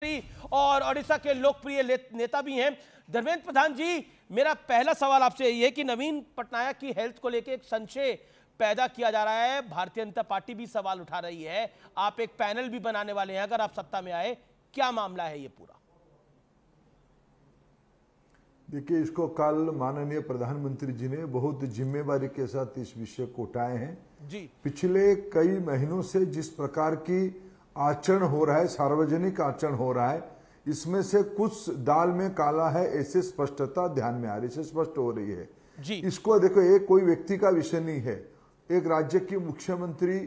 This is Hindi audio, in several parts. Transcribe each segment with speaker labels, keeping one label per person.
Speaker 1: और ओडिशा के लोकप्रिय नेता भी हैं धर्मेंद्र प्रधान जी। मेरा पहला सवाल आपसे यही है कि नवीन पटनायक की हेल्थ को लेकर एक संशय पैदा किया जा रहा है, भारतीय जनता पार्टी भी सवाल उठा रही है, आप एक पैनल भी बनाने वाले हैं अगर आप सत्ता में आए, क्या मामला है ये पूरा?
Speaker 2: देखिए, इसको कल माननीय प्रधानमंत्री जी ने बहुत जिम्मेदारी के साथ इस विषय को उठाए हैं
Speaker 1: जी।
Speaker 2: पिछले कई महीनों से जिस प्रकार की आचरण हो रहा है, सार्वजनिक आचरण हो रहा है, इसमें से कुछ दाल में काला है ऐसे स्पष्टता ध्यान में आ रही है, स्पष्ट हो रही है
Speaker 1: जी।
Speaker 2: इसको देखो, एक कोई व्यक्ति का विषय नहीं है, एक राज्य की मुख्यमंत्री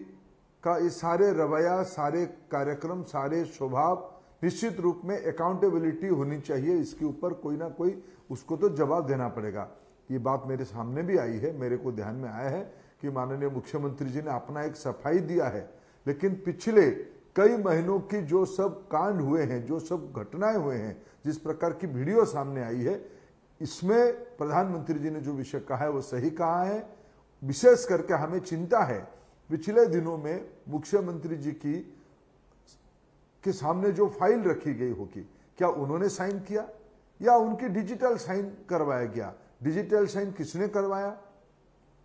Speaker 2: का ये सारे रवैया, सारे कार्यक्रम, सारे स्वभाव, निश्चित रूप में अकाउंटेबिलिटी होनी चाहिए। इसके ऊपर कोई ना कोई उसको तो जवाब देना पड़ेगा। ये बात मेरे सामने भी आई है, मेरे को ध्यान में आया है कि माननीय मुख्यमंत्री जी ने अपना एक सफाई दिया है, लेकिन पिछले कई महीनों की जो सब कांड हुए हैं, जो सब घटनाएं हुए हैं, जिस प्रकार की वीडियो सामने आई है, इसमें प्रधानमंत्री जी ने जो विषय कहा है वो सही कहा है। विशेष करके हमें चिंता है पिछले दिनों में मुख्यमंत्री जी की के सामने जो फाइल रखी गई होगी, क्या उन्होंने साइन किया या उनकी डिजिटल साइन करवाया गया? डिजिटल साइन किसने करवाया?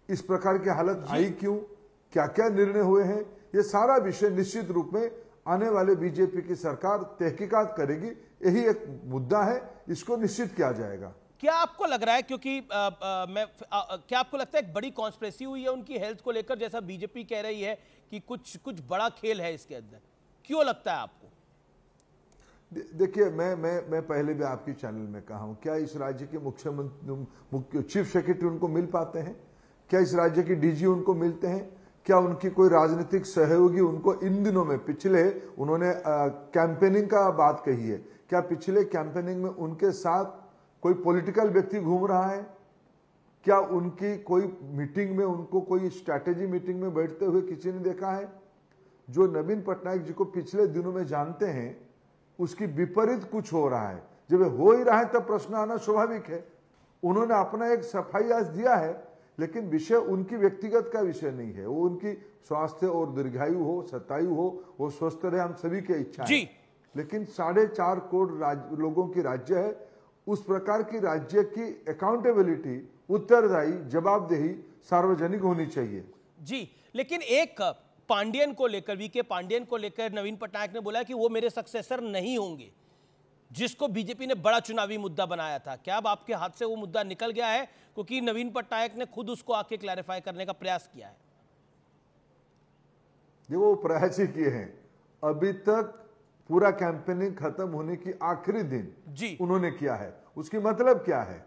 Speaker 2: इस प्रकार की हालत आई क्यों? क्या क्या निर्णय हुए हैं? ये सारा विषय निश्चित रूप में आने वाले बीजेपी की सरकार तहकीकात करेगी, यही एक मुद्दा है, इसको निश्चित किया जाएगा।
Speaker 1: क्या आपको लग रहा है, क्योंकि क्या आपको लगता है एक बड़ी कॉन्स्पिरेसी हुई है उनकी हेल्थ को लेकर, जैसा बीजेपी कह रही है कि कुछ बड़ा खेल है इसके अंदर, क्यों लगता है आपको?
Speaker 2: देखिए, मैं पहले भी आपकी चैनल में कहा हूं, क्या इस राज्य के मुख्यमंत्री चीफ सेक्रेटरी उनको मिल पाते हैं? क्या इस राज्य के डीजी उनको मिलते हैं? क्या उनकी कोई राजनीतिक सहयोगी उनको इन दिनों में, पिछले उन्होंने कैंपेनिंग का बात कही है, क्या पिछले कैंपेनिंग में उनके साथ कोई पॉलिटिकल व्यक्ति घूम रहा है? क्या उनकी कोई मीटिंग में, उनको कोई स्ट्रैटेजी मीटिंग में बैठते हुए किसी ने देखा है? जो नवीन पटनायक जी को पिछले दिनों में जानते हैं, उसकी विपरीत कुछ हो रहा है। जब हो ही रहा है तब प्रश्न आना स्वाभाविक है। उन्होंने अपना एक सफाई आज दिया है, लेकिन विषय उनकी व्यक्तिगत का विषय नहीं है, वो उनकी स्वास्थ्य और दीर्घायु हो, शतायु हो, वो स्वस्थ रहे, हम सभी की इच्छा है। लेकिन 4.5 करोड़ लोगों की राज्य है, उस प्रकार की राज्य की अकाउंटेबिलिटी, उत्तरदायी, जवाबदेही सार्वजनिक होनी चाहिए।
Speaker 1: जी, लेकिन एक पांडियन को लेकर, वीके पांडियन को लेकर नवीन पटनायक ने बोला कि वो मेरे सक्सेसर नहीं होंगे, जिसको बीजेपी ने बड़ा चुनावी मुद्दा बनाया था। क्या अब आपके हाथ से वो मुद्दा निकल गया है, क्योंकि नवीन पटनायक ने खुद उसको आके क्लैरिफाई करने का प्रयास किया है?
Speaker 2: देखो, वो प्रयास ही किए हैं, अभी तक पूरा कैंपेनिंग खत्म होने की आखिरी दिन जी उन्होंने किया है। उसकी मतलब क्या है?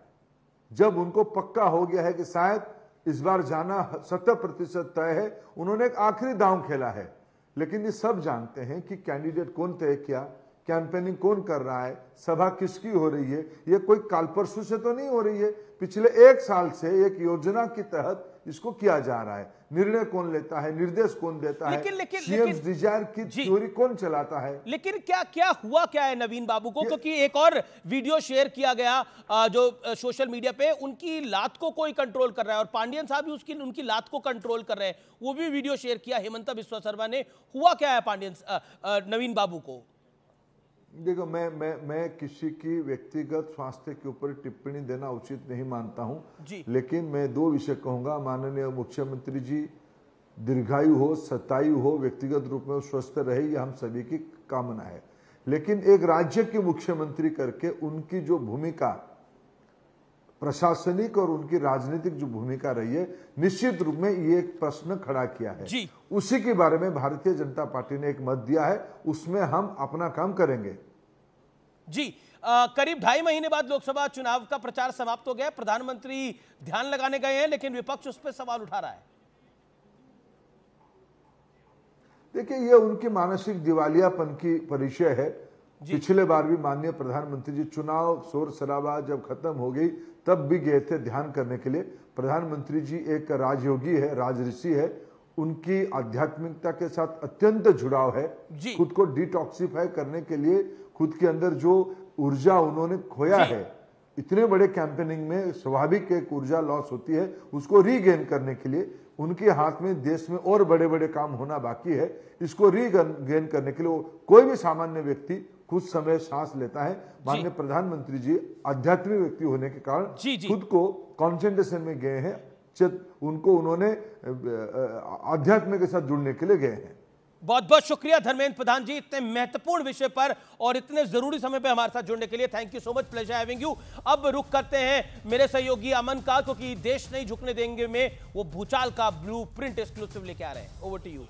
Speaker 2: जब उनको पक्का हो गया है कि शायद इस बार जाना 70% तय है, उन्होंने एक आखिरी दांव खेला है। लेकिन ये सब जानते हैं कि कैंडिडेट कौन तय किया, कैंपेनिंग कौन कर रहा है, सभा किसकी हो रही है। ये कोई काल परसों से तो नहीं हो रही है, पिछले 1 साल से एक योजना के तहत इसको किया जा रहा है। निर्णय कौन लेता है, निर्देश कौन देता है, सीएम डिजायर की थ्योरी कौन चलाता है?
Speaker 1: लेकिन क्या हुआ क्या है नवीन बाबू को? क्योंकि एक और वीडियो शेयर किया गया जो सोशल मीडिया पे, उनकी लात को कोई कंट्रोल कर रहा है और पांडियन साहब भी उनकी लात को कंट्रोल कर रहे हैं, वो भी वीडियो शेयर किया हेमंता बिस्वा शर्मा ने। हुआ क्या है पांडियन नवीन बाबू को?
Speaker 2: देखो, मैं किसी की व्यक्तिगत स्वास्थ्य के ऊपर टिप्पणी देना उचित नहीं मानता हूं, लेकिन मैं 2 विषय कहूंगा। माननीय मुख्यमंत्री जी दीर्घायु हो, शतायु हो, व्यक्तिगत रूप में स्वस्थ रहे, ये हम सभी की कामना है। लेकिन एक राज्य के मुख्यमंत्री करके उनकी जो भूमिका प्रशासनिक और उनकी राजनीतिक जो भूमिका रही है, निश्चित रूप में ये एक प्रश्न खड़ा किया है। उसी के बारे में भारतीय जनता पार्टी ने एक मत दिया है, उसमें हम अपना काम करेंगे।
Speaker 1: जी, करीब 2.5 महीने बाद लोकसभा चुनाव का प्रचार समाप्त हो गया, प्रधानमंत्री ध्यान लगाने गए हैं, लेकिन विपक्ष उस पर सवाल उठा रहा है।
Speaker 2: देखिए, ये उनकी मानसिक दिवालियापन की परिचय है। पिछले बार भी माननीय प्रधानमंत्री जी चुनाव शोर शराबा जब खत्म हो गई तब भी गए थे ध्यान करने के लिए। प्रधानमंत्री जी एक राजयोगी है, राजऋषि है, उनकी आध्यात्मिकता के साथ अत्यंत जुड़ाव है। खुद को डिटॉक्सिफाई करने के लिए खुद के अंदर जो ऊर्जा उन्होंने खोया है, इतने बड़े कैंपेनिंग में स्वाभाविक एक ऊर्जा लॉस होती है, उसको रीगेन करने के लिए उनके हाथ में देश में और बड़े बड़े काम होना बाकी है। इसको रीगेन करने के लिए कोई भी सामान्य व्यक्ति कुछ समय सांस लेता है। माननीय प्रधानमंत्री जी आध्यात्मिक व्यक्ति होने के कारण खुद को कॉन्सेंट्रेशन में गए हैं, उन्होंने आध्यात्म के साथ जुड़ने के लिए गए हैं।
Speaker 1: बहुत बहुत शुक्रिया धर्मेंद्र प्रधान जी, इतने महत्वपूर्ण विषय पर और इतने जरूरी समय पे हमारे साथ जुड़ने के लिए। Thank you so much, pleasure having you. अब रुक करते हैं मेरे सहयोगी अमन का, क्योंकि देश नहीं झुकने देंगे में वो भूचाल का ब्लूप्रिंट एक्सक्लूसिव लेके आ रहे हैं। Over to you.